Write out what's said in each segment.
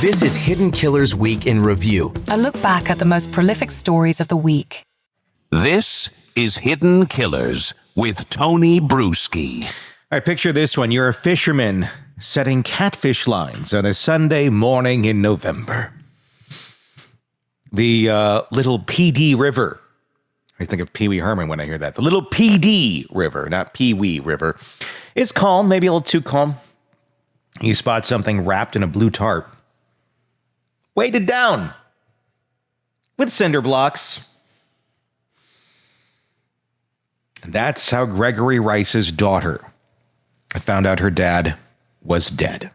This is Hidden Killers Week in Review. A look back at the most prolific stories of the week. This is Hidden Killers with Tony Brueski. All right, picture this one. You're a fisherman setting catfish lines on a Sunday morning in November. The little PD River. I think of Pee Wee Herman when I hear that. The little PD River, not Pee Wee River. It's calm, maybe a little too calm. You spot something wrapped in a blue tarp. Weighted down with cinder blocks. That's how Gregory Rice's daughter found out her dad was dead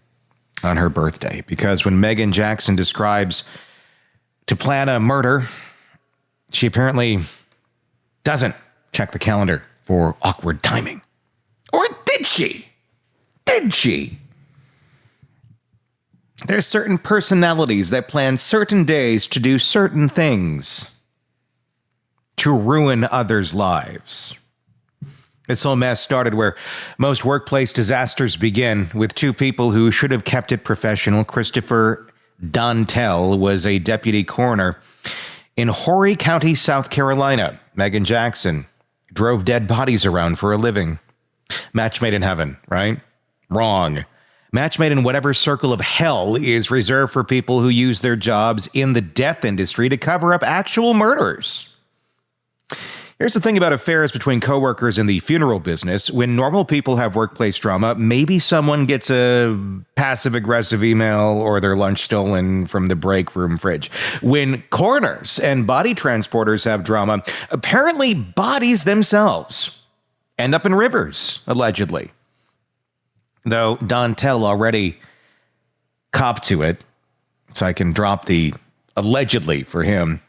on her birthday. Because when Megan Jackson describes to plan a murder, she apparently doesn't check the calendar for awkward timing. Or did she? Did she? There's certain personalities that plan certain days to do certain things to ruin others' lives. This whole mess started where most workplace disasters begin, with two people who should have kept it professional. Christopher Dontells was a deputy coroner in Horry County, South Carolina. Megan Jackson drove dead bodies around for a living. Match made in heaven, right? Wrong. Match made in whatever circle of hell is reserved for people who use their jobs in the death industry to cover up actual murders. Here's the thing about affairs between coworkers in the funeral business. When normal people have workplace drama, maybe someone gets a passive-aggressive email or their lunch stolen from the break room fridge. When coroners and body transporters have drama, apparently bodies themselves end up in rivers, allegedly. Though Dontells already copped to it, so I can drop the allegedly for him.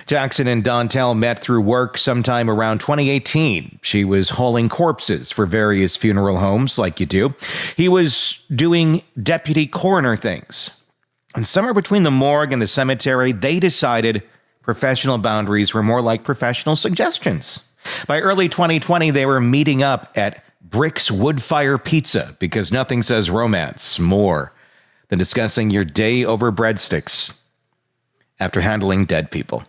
Jackson and Dontells met through work sometime around 2018. She was hauling corpses for various funeral homes, like you do. He was doing deputy coroner things. And somewhere between the morgue and the cemetery, they decided professional boundaries were more like professional suggestions. By early 2020, they were meeting up at Brick's Woodfire Pizza because nothing says romance more than discussing your day over breadsticks after handling dead people.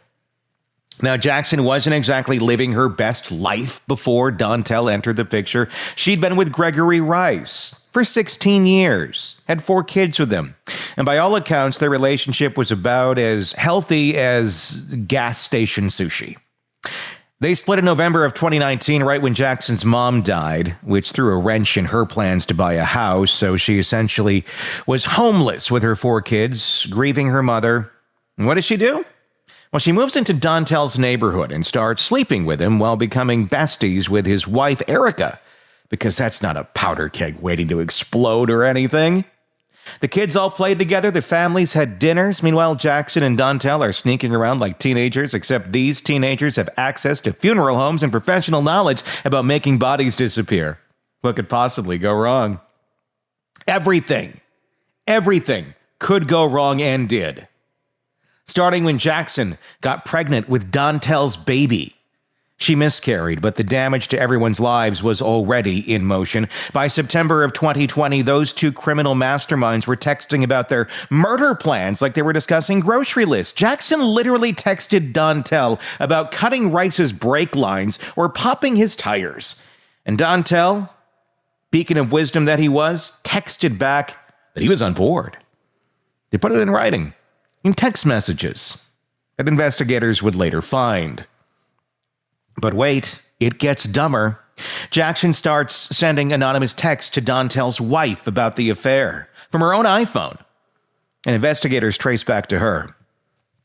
Now, Jackson wasn't exactly living her best life before Dontells entered the picture. She'd been with Gregory Rice for 16 years, had 4 kids with him. And by all accounts, their relationship was about as healthy as gas station sushi. They split in November of 2019, right when Jackson's mom died, which threw a wrench in her plans to buy a house. So she essentially was homeless with her 4 kids, grieving her mother. And what does she do? Well, she moves into Dontells' neighborhood and starts sleeping with him while becoming besties with his wife, Erica, because that's not a powder keg waiting to explode or anything. The kids all played together. The families had dinners. Meanwhile, Jackson and Dontells are sneaking around like teenagers, except these teenagers have access to funeral homes and professional knowledge about making bodies disappear. What could possibly go wrong? Everything could go wrong and did. Starting when Jackson got pregnant with Dontells' baby. She miscarried, but the damage to everyone's lives was already in motion. By September of 2020, those 2 criminal masterminds were texting about their murder plans like they were discussing grocery lists. Jackson literally texted Dontells about cutting Rice's brake lines or popping his tires. And Dontells, beacon of wisdom that he was, texted back that he was on board. They put it in writing, in text messages, that investigators would later find. But wait, it gets dumber. Jackson starts sending anonymous texts to Dontells' wife about the affair from her own iPhone. And investigators trace back to her.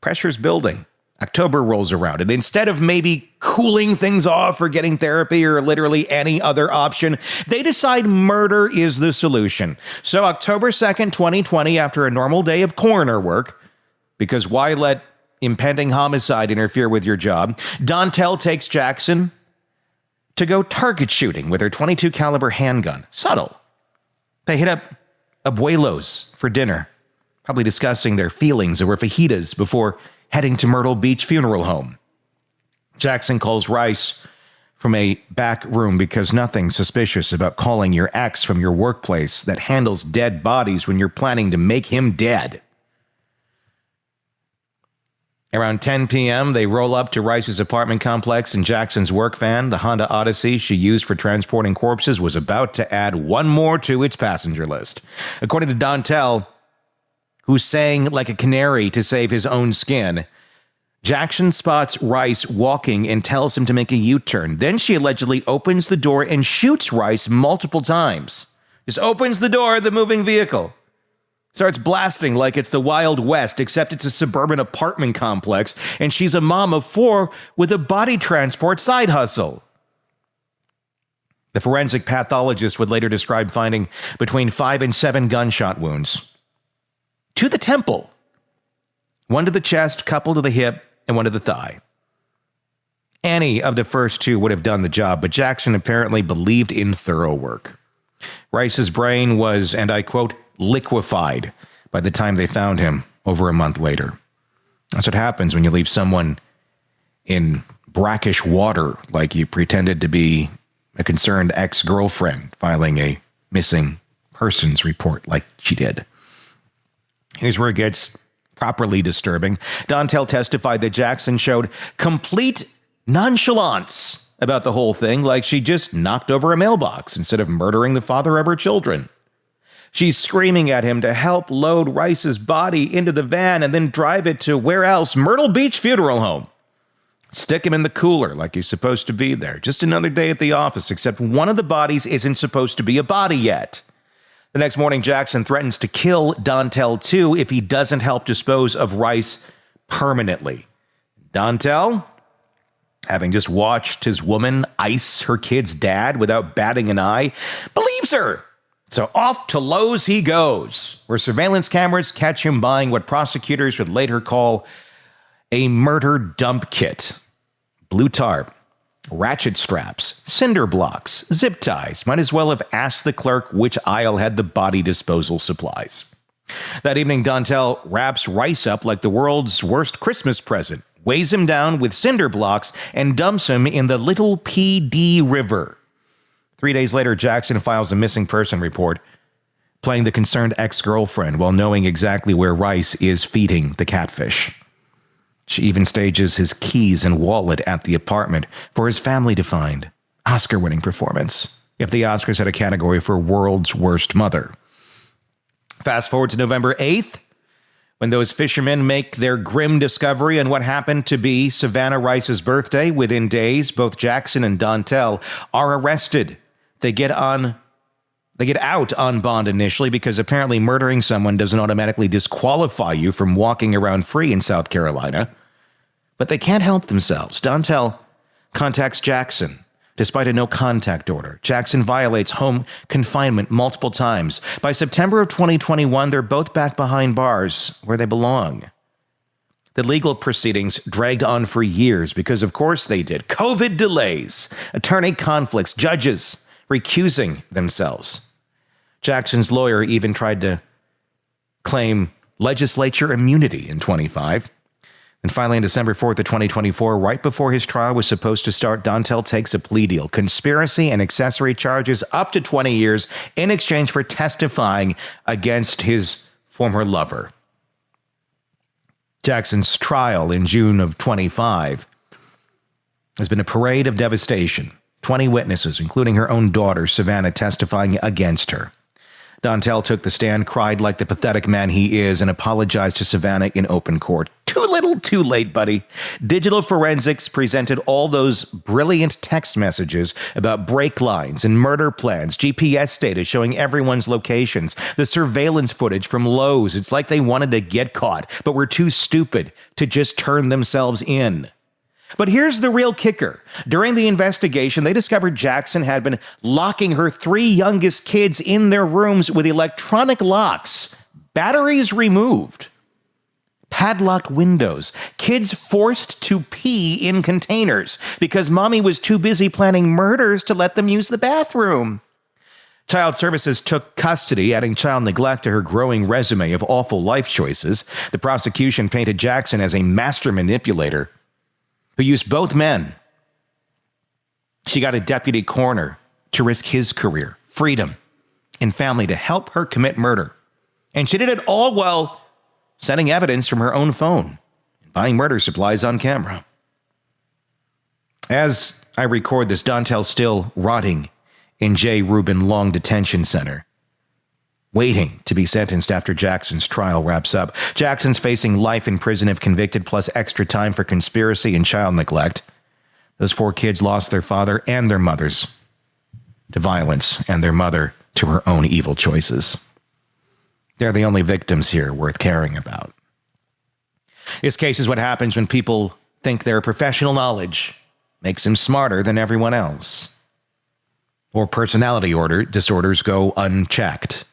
Pressure's building. October rolls around, and instead of maybe cooling things off or getting therapy or literally any other option, they decide murder is the solution. So October 2nd, 2020, after a normal day of coroner work, because why let impending homicide interfere with your job, Dontells takes Jackson to go target shooting with her .22 caliber handgun. Subtle. They hit up Abuelos for dinner, probably discussing their feelings over fajitas before heading to Myrtle Beach Funeral Home. Jackson calls Rice from a back room because nothing suspicious about calling your ex from your workplace that handles dead bodies when you're planning to make him dead. Around 10 p.m., they roll up to Rice's apartment complex in Jackson's work van. The Honda Odyssey she used for transporting corpses was about to add one more to its passenger list. According to Dontells, who sang like a canary to save his own skin, Jackson spots Rice walking and tells him to make a U-turn. Then she allegedly opens the door and shoots Rice multiple times. Just opens the door of the moving vehicle. Starts blasting like it's the Wild West, except it's a suburban apartment complex, and she's a mom of 4 with a body transport side hustle. The forensic pathologist would later describe finding between 5 and 7 gunshot wounds to the temple. 1 to the chest, couple to the hip, and 1 to the thigh. Any of the first 2 would have done the job, but Jackson apparently believed in thorough work. Rice's brain was, and I quote, liquefied by the time they found him over a month later. That's what happens when you leave someone in brackish water like you pretended to be a concerned ex-girlfriend filing a missing persons report like she did. Here's where it gets properly disturbing. Dontells testified that Jackson showed complete nonchalance about the whole thing, like she just knocked over a mailbox instead of murdering the father of her children. She's screaming at him to help load Rice's body into the van and then drive it to where else? Myrtle Beach Funeral Home. Stick him in the cooler like he's supposed to be there. Just another day at the office, except one of the bodies isn't supposed to be a body yet. The next morning, Jackson threatens to kill Dontells too if he doesn't help dispose of Rice permanently. Dontells, having just watched his woman ice her kid's dad without batting an eye, believes her. So off to Lowe's he goes, where surveillance cameras catch him buying what prosecutors would later call a murder dump kit. Blue tarp, ratchet straps, cinder blocks, zip ties. Might as well have asked the clerk which aisle had the body disposal supplies. That evening, Dontells wraps Rice up like the world's worst Christmas present, weighs him down with cinder blocks, and dumps him in the Little PD River. 3 days later, Jackson files a missing person report, playing the concerned ex-girlfriend while knowing exactly where Rice is feeding the catfish. She even stages his keys and wallet at the apartment for his family to find. Oscar-winning performance, if the Oscars had a category for world's worst mother. Fast forward to November 8th, when those fishermen make their grim discovery on what happened to be Savannah Rice's birthday. Within days, both Jackson and Dontells are arrested. They get out on bond initially because apparently murdering someone doesn't automatically disqualify you from walking around free in South Carolina. But they can't help themselves. Dontells contacts Jackson despite a no-contact order. Jackson violates home confinement multiple times. By September of 2021, they're both back behind bars where they belong. The legal proceedings dragged on for years because, of course, they did. COVID delays, attorney conflicts, judges recusing themselves. Jackson's lawyer even tried to claim legislature immunity in 25. And finally, on December 4th of 2024, right before his trial was supposed to start, Dontells takes a plea deal. Conspiracy and accessory charges up to 20 years in exchange for testifying against his former lover. Jackson's trial in June of 25 has been a parade of devastation. 20 witnesses, including her own daughter, Savannah, testifying against her. Dontells took the stand, cried like the pathetic man he is, and apologized to Savannah in open court. Too little, too late, buddy. Digital forensics presented all those brilliant text messages about break lines and murder plans, GPS data showing everyone's locations, the surveillance footage from Lowe's. It's like they wanted to get caught, but were too stupid to just turn themselves in. But here's the real kicker. During the investigation, they discovered Jackson had been locking her 3 youngest kids in their rooms with electronic locks, batteries removed, padlocked windows, kids forced to pee in containers because mommy was too busy planning murders to let them use the bathroom. Child Services took custody, adding child neglect to her growing resume of awful life choices. The prosecution painted Jackson as a master manipulator who used both men. She got a deputy coroner to risk his career, freedom, and family to help her commit murder. And she did it all while sending evidence from her own phone. buying murder supplies on camera. As I record this, Dontells still rotting in J. Reuben Long Detention Center, waiting to be sentenced after Jackson's trial wraps up. Jackson's facing life in prison if convicted, plus extra time for conspiracy and child neglect. Those 4 kids lost their father and their mothers to violence, and their mother to her own evil choices. They're the only victims here worth caring about. This case is what happens when people think their professional knowledge makes them smarter than everyone else, or personality disorders go unchecked.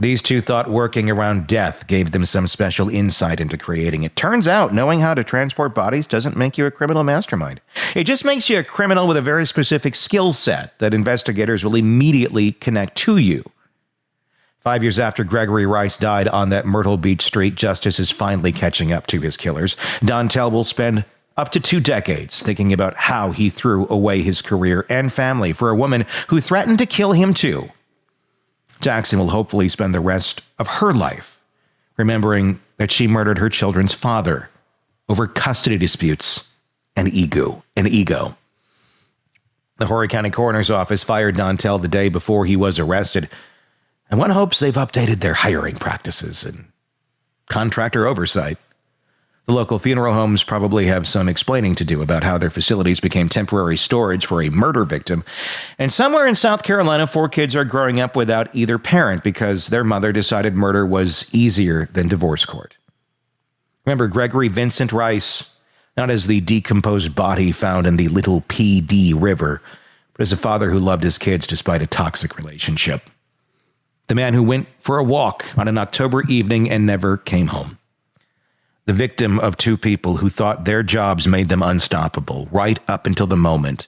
These 2 thought working around death gave them some special insight into creating it. Turns out knowing how to transport bodies doesn't make you a criminal mastermind. It just makes you a criminal with a very specific skill set that investigators will immediately connect to you. 5 years after Gregory Rice died on that Myrtle Beach street, justice is finally catching up to his killers. Dontells will spend up to 2 decades thinking about how he threw away his career and family for a woman who threatened to kill him too. Jackson will hopefully spend the rest of her life remembering that she murdered her children's father over custody disputes and ego. The Horry County Coroner's Office fired Dontells the day before he was arrested, and one hopes they've updated their hiring practices and contractor oversight. The local funeral homes probably have some explaining to do about how their facilities became temporary storage for a murder victim. And somewhere in South Carolina, 4 kids are growing up without either parent because their mother decided murder was easier than divorce court. Remember Gregory Vincent Rice, not as the decomposed body found in the Little P.D. River, but as a father who loved his kids despite a toxic relationship. The man who went for a walk on an October evening and never came home. The victim of 2 people who thought their jobs made them unstoppable, right up until the moment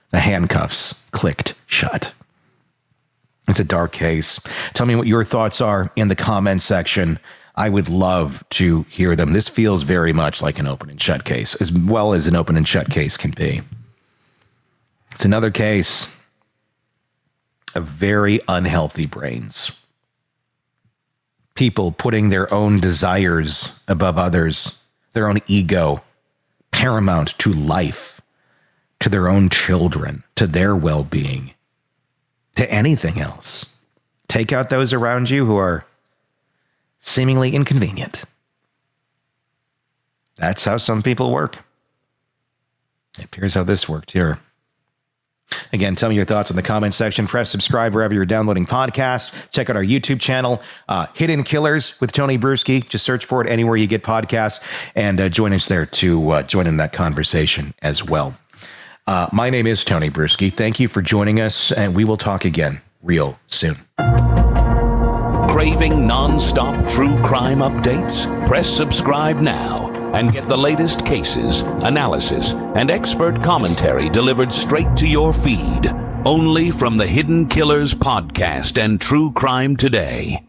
the handcuffs clicked shut. It's a dark case. Tell me what your thoughts are in the comment section. I would love to hear them. This feels very much like an open and shut case, as well as an open and shut case can be. It's another case of very unhealthy brains. People putting their own desires above others, their own ego, paramount to life, to their own children, to their well-being, to anything else. Take out those around you who are seemingly inconvenient. That's how some people work. It appears how this worked here. Again, tell me your thoughts in the comment section. Press subscribe wherever you're downloading podcasts. Check out our YouTube channel, Hidden Killers with Tony Brueski. Just search for it anywhere you get podcasts, and join us there to join in that conversation as well. My name is Tony Brueski. Thank you for joining us, and we will talk again real soon. Craving non-stop true crime updates? Press subscribe now and get the latest cases, analysis, and expert commentary delivered straight to your feed. Only from the Hidden Killers podcast and True Crime Today.